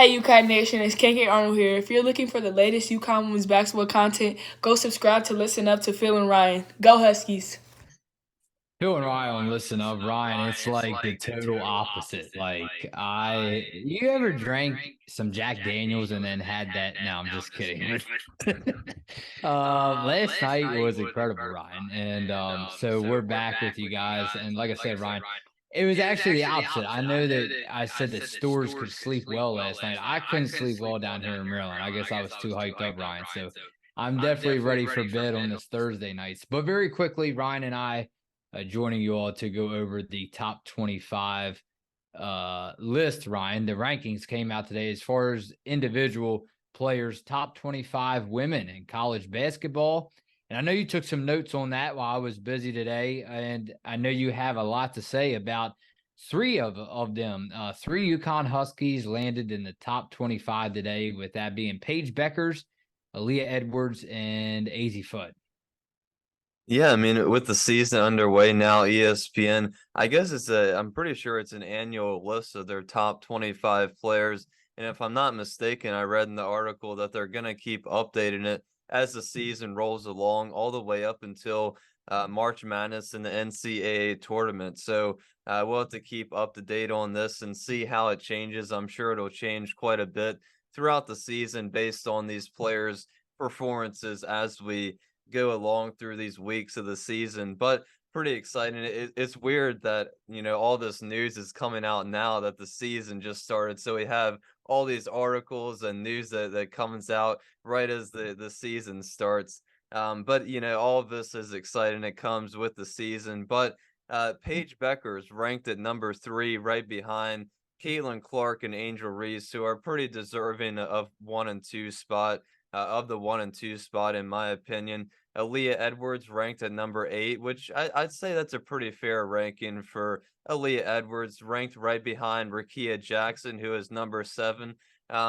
Hey UConn Nation, it's KK Arnold here. If you're looking for the latest UConn women's basketball content, go subscribe to Listen Up to Phil and Ryan. Go Huskies! Phil and Ryan on Listen Up, Ryan, it's like the total opposite. You ever drank some Jack Daniels and then had that? No, I'm just kidding. Last night was incredible, Ryan. And so we're back with you guys. And like I said, Ryan, it was actually the opposite. I know that I said that Stores could sleep well last night. I couldn't sleep well down here in Maryland. I guess I was too hyped up, Ryan. So I'm definitely ready for bed on this Thursday nights. But very quickly, Ryan and I joining you all to go over the top 25 list, Ryan. The rankings came out today as far as individual players, top 25 women in college basketball. And I know you took some notes on that while I was busy today. And I know you have a lot to say about three of them. Three UConn Huskies landed in the top 25 today, with that being Paige Bueckers, Aaliyah Edwards, and Azzi Fudd. Yeah, I mean, with the season underway now, ESPN, I guess I'm pretty sure it's an annual list of their top 25 players. And if I'm not mistaken, I read in the article that they're going to keep updating it as the season rolls along, all the way up until March Madness and the NCAA tournament. So we'll have to keep up to date on this and see how it changes. I'm sure it'll change quite a bit throughout the season based on these players' performances as we go along through these weeks of the season. But pretty exciting. It's weird that all this news is coming out now that the season just started, so we have all these articles and news that comes out right as the season starts. But all of this is exciting. It comes with the season. But Paige Bueckers ranked at number 3, right behind Caitlin Clark and Angel Reese, who are pretty deserving of 1 and 2 spot, of the 1 and 2 spot, in my opinion. Aaliyah Edwards ranked at number 8, which I'd say that's a pretty fair ranking for Aaliyah Edwards, ranked right behind Rickea Jackson, who is number 7.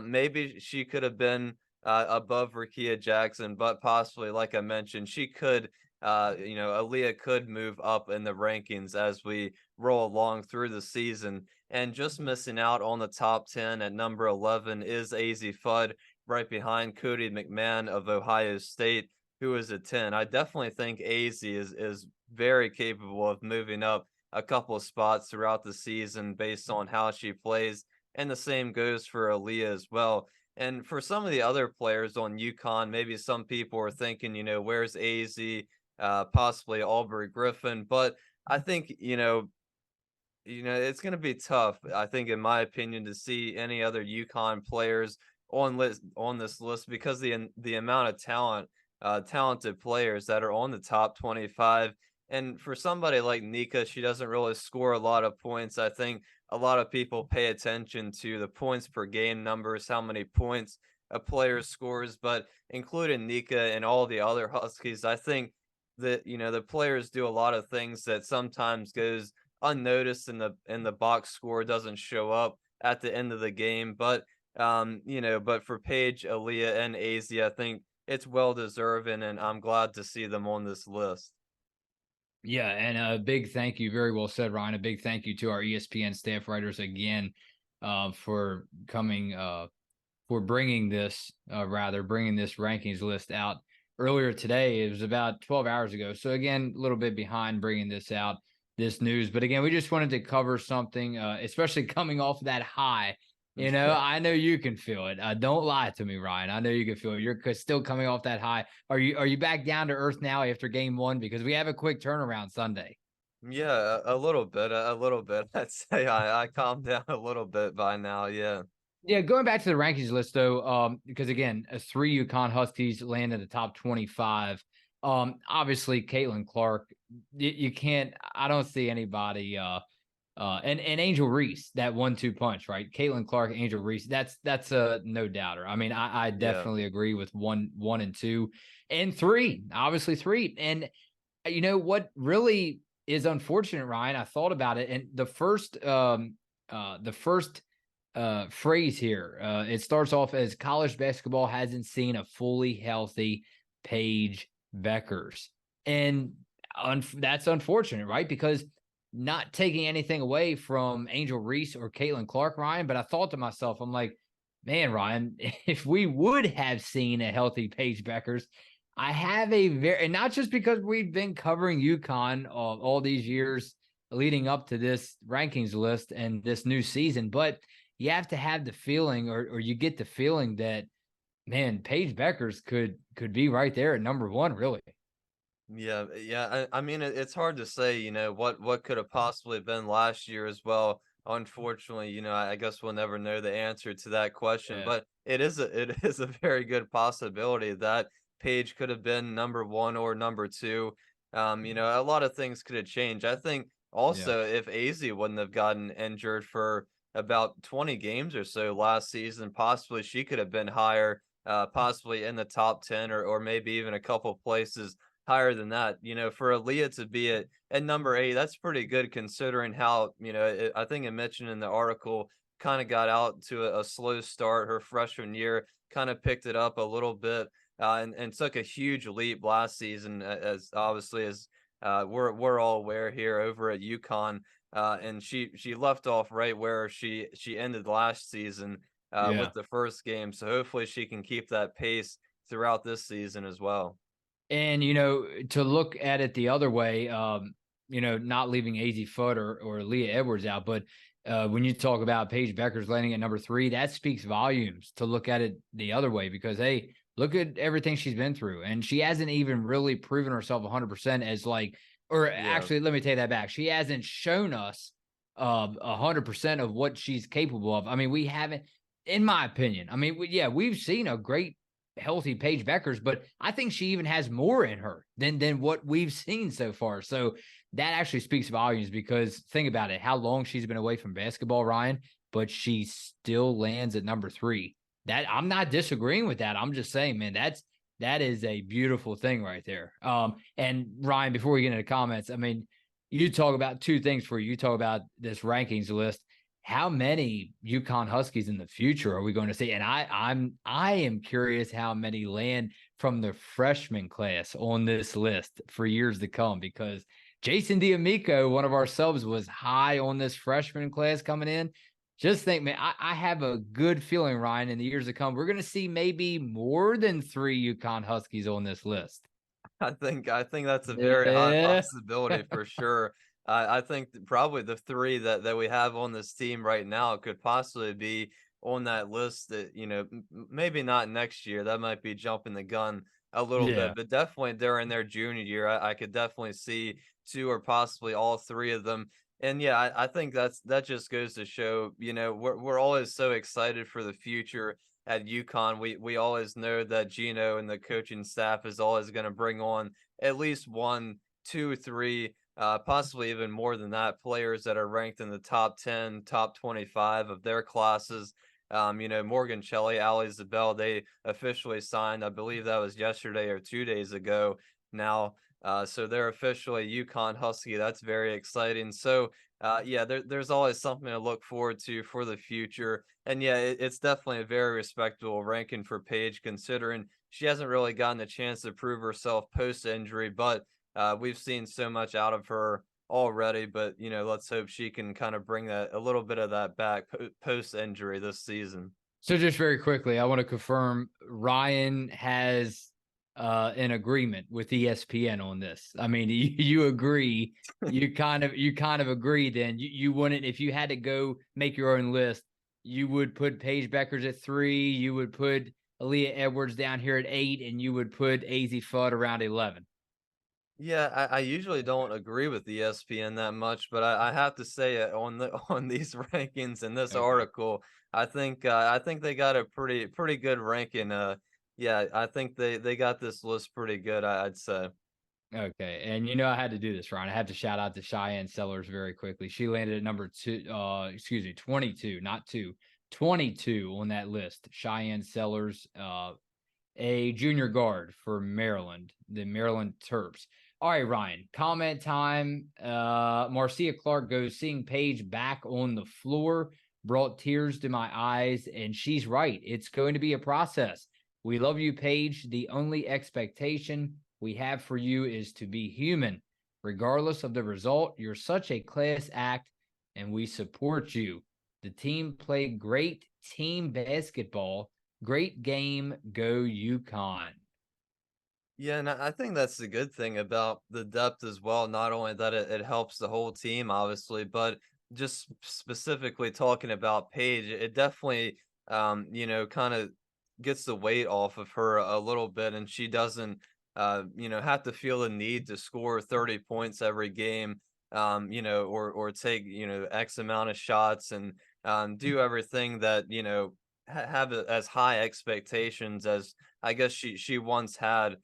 Maybe she could have been above Rickea Jackson, but possibly, like I mentioned, she could, Aaliyah could move up in the rankings as we roll along through the season. And just missing out on the top 10 at number 11 is Azzi Fudd, right behind Cody McMahon of Ohio State, who is a 10. I definitely think Azzi is very capable of moving up a couple of spots throughout the season based on how she plays, and the same goes for Aaliyah as well. And for some of the other players on UConn, maybe some people are thinking, where's Azzi, possibly Aubrey Griffin, but I think it's going to be tough, I think, in my opinion, to see any other UConn players on this list, because the amount of talented players that are on the top 25. And for somebody like Nika, she doesn't really score a lot of points. I think a lot of people pay attention to the points per game numbers, how many points a player scores, but including Nika and all the other Huskies, I think that the players do a lot of things that sometimes goes unnoticed, and the box score doesn't show up at the end of the game. But but for Paige, Aaliyah, and Azzi, I think it's well deserved, and I'm glad to see them on this list. Yeah, and a big thank you. Very well said, Ryan. A big thank you to our ESPN staff writers again for coming, for bringing this, bringing this rankings list out earlier today. It was about 12 hours ago. So again, a little bit behind bringing this out, this news. But again, we just wanted to cover something, especially coming off that high. I know you can feel it. Don't lie to me, Ryan. I know you can feel it. You're still coming off that high. Are you back down to earth now after game 1? Because we have a quick turnaround Sunday. Yeah, a little bit, a little bit. I'd say I calmed down a little bit by now. Yeah. Yeah, going back to the rankings list though, because again, 3 UConn Huskies land in the top 25. Obviously, Caitlin Clark, you can't. I don't see anybody. And Angel Reese, that 1-2 punch, right? Caitlin Clark, Angel Reese, that's a no doubter. I mean, I Yeah. definitely agree with one and 2 and 3, obviously 3. And what really is unfortunate, Ryan, I thought about it, and the first phrase here, it starts off as college basketball hasn't seen a fully healthy Paige Bueckers. And that's unfortunate, right? Because not taking anything away from Angel Reese or Caitlin Clark, Ryan, but I thought to myself, I'm like, man, Ryan, if we would have seen a healthy Paige Bueckers, I have a very, and not just because we've been covering UConn all these years leading up to this rankings list and this new season, but you have to have the feeling, or you get the feeling that, man, Paige Bueckers could be right there at number one, really. Yeah. I mean, it's hard to say, what could have possibly been last year as well. Unfortunately, I guess we'll never know the answer to that question, Yeah. but it is a very good possibility that Paige could have been number one or number two. A lot of things could have changed. I think Yeah. also if Azzi wouldn't have gotten injured for about 20 games or so last season, possibly she could have been higher, possibly in the top 10 or maybe even a couple places higher than that. For Aaliyah to be at number 8, that's pretty good considering how, I think it mentioned in the article, kind of got out to a slow start her freshman year, kind of picked it up a little bit, and took a huge leap last season, as obviously as we're all aware here over at UConn. And she left off right where she ended last season Yeah. with the first game. So hopefully she can keep that pace throughout this season as well. And, to look at it the other way, not leaving Azzi Fudd or Aaliyah Edwards out, but when you talk about Paige Bueckers landing at number 3, that speaks volumes to look at it the other way because, hey, look at everything she's been through. And she hasn't even really proven herself 100% as or Yeah. actually, let me take that back. She hasn't shown us 100% of what she's capable of. I mean, we haven't, in my opinion, we've seen a great healthy Paige Bueckers, but I think she even has more in her than what we've seen so far. So that actually speaks volumes because think about it, how long she's been away from basketball, Ryan, but she still lands at number 3. That I'm not disagreeing with that. I'm just saying, man, that is a beautiful thing right there. And Ryan, before we get into comments, I mean, you talk about two things for you. You talk about this rankings list. How many UConn Huskies in the future are we going to see? And I am curious how many land from the freshman class on this list for years to come because Jason D'Amico, one of our subs, was high on this freshman class coming in. Just think, man, I have a good feeling, Ryan, in the years to come, we're going to see maybe more than 3 UConn Huskies on this list. I think that's a very high Yeah. possibility for sure. I think probably the 3 that we have on this team right now could possibly be on that list that, maybe not next year. That might be jumping the gun a little Yeah. bit, but definitely during their junior year, I could definitely see 2 or possibly all 3 of them. And yeah, I think that just goes to show, we're always so excited for the future at UConn. We always know that Gino and the coaching staff is always going to bring on at least 1, 2, 3, possibly even more than that, players that are ranked in the top 10, top 25 of their classes. Morgan Shelley, Ali Zabel, they officially signed. I believe that was yesterday or 2 days ago now. So they're officially UConn Husky. That's very exciting. So yeah, there's always something to look forward to for the future. And yeah, it's definitely a very respectable ranking for Paige, considering she hasn't really gotten a chance to prove herself post injury, but we've seen so much out of her already. But let's hope she can kind of bring that a little bit of that back post injury this season. So just very quickly, I want to confirm Ryan has an agreement with ESPN on this. I mean, you agree, you kind of agree then. You wouldn't, if you had to go make your own list, you would put Paige Bueckers at 3, you would put Aaliyah Edwards down here at 8, and you would put Azzi Fudd around 11. Yeah, I usually don't agree with ESPN that much, but I have to say on on these rankings in this Okay. article, I think they got a pretty good ranking. Yeah, I think they got this list pretty good. I'd say. Okay. And I had to do this, Ryan. I had to shout out to Cheyenne Sellers very quickly. She landed at number 22, not 2, 22 on that list. Cheyenne Sellers, a junior guard for Maryland, the Maryland Terps. All right, Ryan, comment time. Marcia Clark goes, seeing Paige back on the floor brought tears to my eyes, and she's right. It's going to be a process. We love you, Paige. The only expectation we have for you is to be human. Regardless of the result, you're such a class act, and we support you. The team played great team basketball. Great game. Go UConn. Yeah, and I think that's the good thing about the depth as well. Not only that it helps the whole team, obviously, but just specifically talking about Paige, it definitely, kind of gets the weight off of her a little bit, and she doesn't, have to feel the need to score 30 points every game, or take, X amount of shots and do everything that, have as high expectations as I guess she once had.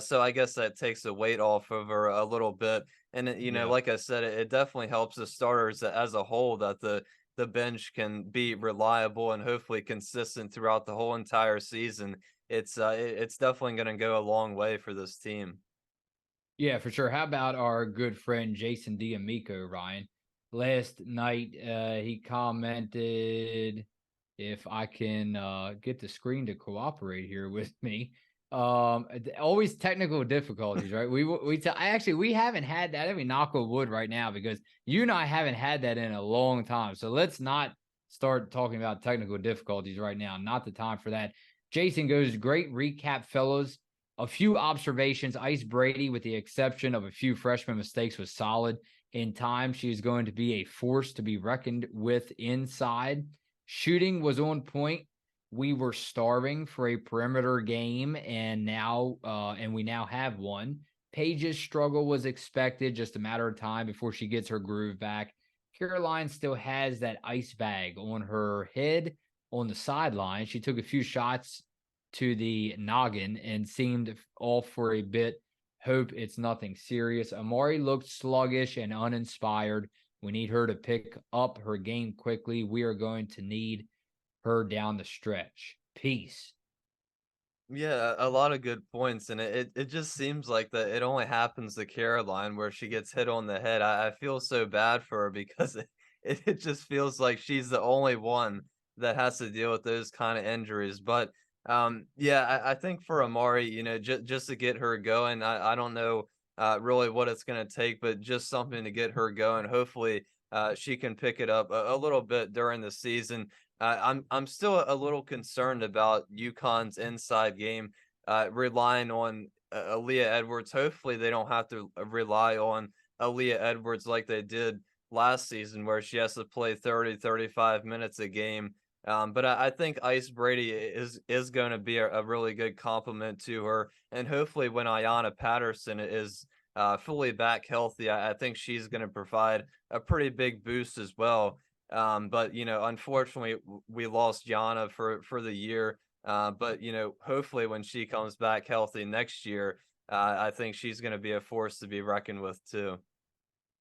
So I guess that takes the weight off of her a little bit. And Yeah. like I said, it definitely helps the starters as a whole that the bench can be reliable and hopefully consistent throughout the whole entire season. It's definitely going to go a long way for this team. Yeah, for sure. How about our good friend Jason D'Amico, Ryan? Last night, he commented, if I can get the screen to cooperate here with me. Always technical difficulties, right? We haven't had that. I mean, knock on wood right now, because you and I haven't had that in a long time. So let's not start talking about technical difficulties right now. Not the time for that. Jason goes, great recap, fellows. A few observations. Ice Brady, with the exception of a few freshman mistakes, was solid. In time, she is going to be a force to be reckoned with inside. Shooting was on point. We were starving for a perimeter game, and we now have one. Paige's struggle was expected, just a matter of time before she gets her groove back. Caroline still has that ice bag on her head on the sideline. She took a few shots to the noggin and seemed off for a bit. Hope it's nothing serious. Amari looked sluggish and uninspired. We need her to pick up her game quickly. We are going to need her down the stretch. Peace. Yeah, a lot of good points, and it just seems like that it only happens to Caroline where she gets hit on the head. I feel so bad for her because it just feels like she's the only one that has to deal with those kind of injuries. But yeah, I think for Amari, just to get her going, I don't know really what it's gonna take, but just something to get her going. Hopefully, she can pick it up a little bit during the season. I'm still a little concerned about UConn's inside game, relying on Aaliyah Edwards. Hopefully, they don't have to rely on Aaliyah Edwards like they did last season, where she has to play 30, 35 minutes a game. But I think Ice Brady is going to be a really good compliment to her, and hopefully, when Ayanna Patterson is fully back healthy, I think she's going to provide a pretty big boost as well. But unfortunately, we lost Yana for the year. But hopefully, when she comes back healthy next year, I think she's going to be a force to be reckoned with too.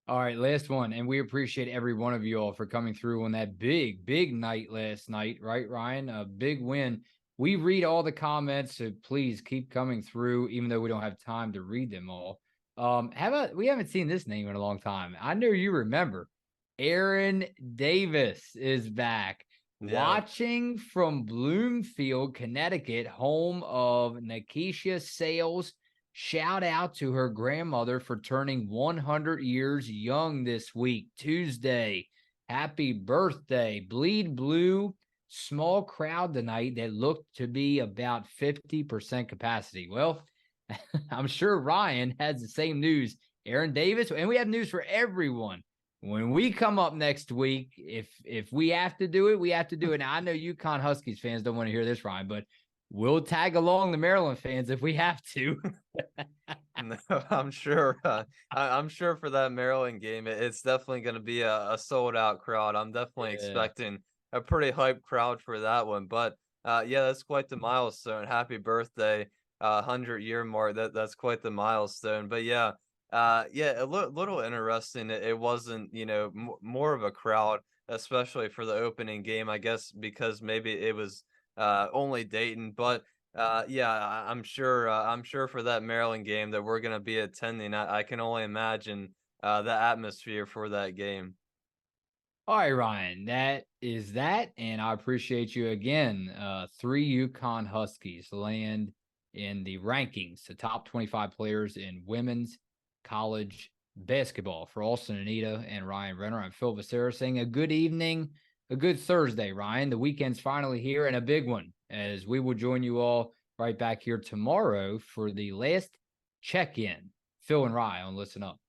All right, last one. And we appreciate every one of you all for coming through on that big, big night last night, right, Ryan? A big win. We read all the comments, so please keep coming through, even though we don't have time to read them all. How about, we haven't seen this name in a long time. I know you remember. Aaron Davis is back. Yeah. Watching from Bloomfield, Connecticut, home of Nakisha Sales. Shout out to her grandmother for turning 100 years young this week, Tuesday. Happy birthday. Bleed Blue, small crowd tonight that looked to be about 50% capacity. Well, I'm sure Ryan has the same news. Aaron Davis, and we have news for everyone. When we come up next week, if we have to do it, we have to do it. Now, I know UConn Huskies fans don't want to hear this, Ryan, but we'll tag along the Maryland fans if we have to. No, I'm sure. I'm sure for that Maryland game, it's definitely going to be a sold out crowd. I'm definitely Yeah. expecting a pretty hyped crowd for that one. But yeah, that's quite the milestone. Happy birthday, 100-year mark. That's quite the milestone. But yeah, yeah, a little interesting. It wasn't, more of a crowd, especially for the opening game. I guess because maybe it was only Dayton, but. Yeah, I'm sure for that Maryland game that we're gonna be attending. I can only imagine the atmosphere for that game. All right, Ryan, that is that. And I appreciate you again. 3 UConn Huskies land in the rankings, the top 25 players in women's college basketball. For Austin Anita and Ryan Renner, I'm Phil Becerra saying a good evening, a good Thursday, Ryan. The weekend's finally here, and a big one, as we will join you all right back here tomorrow for the last check-in. Phil and Ryan on Listen Up.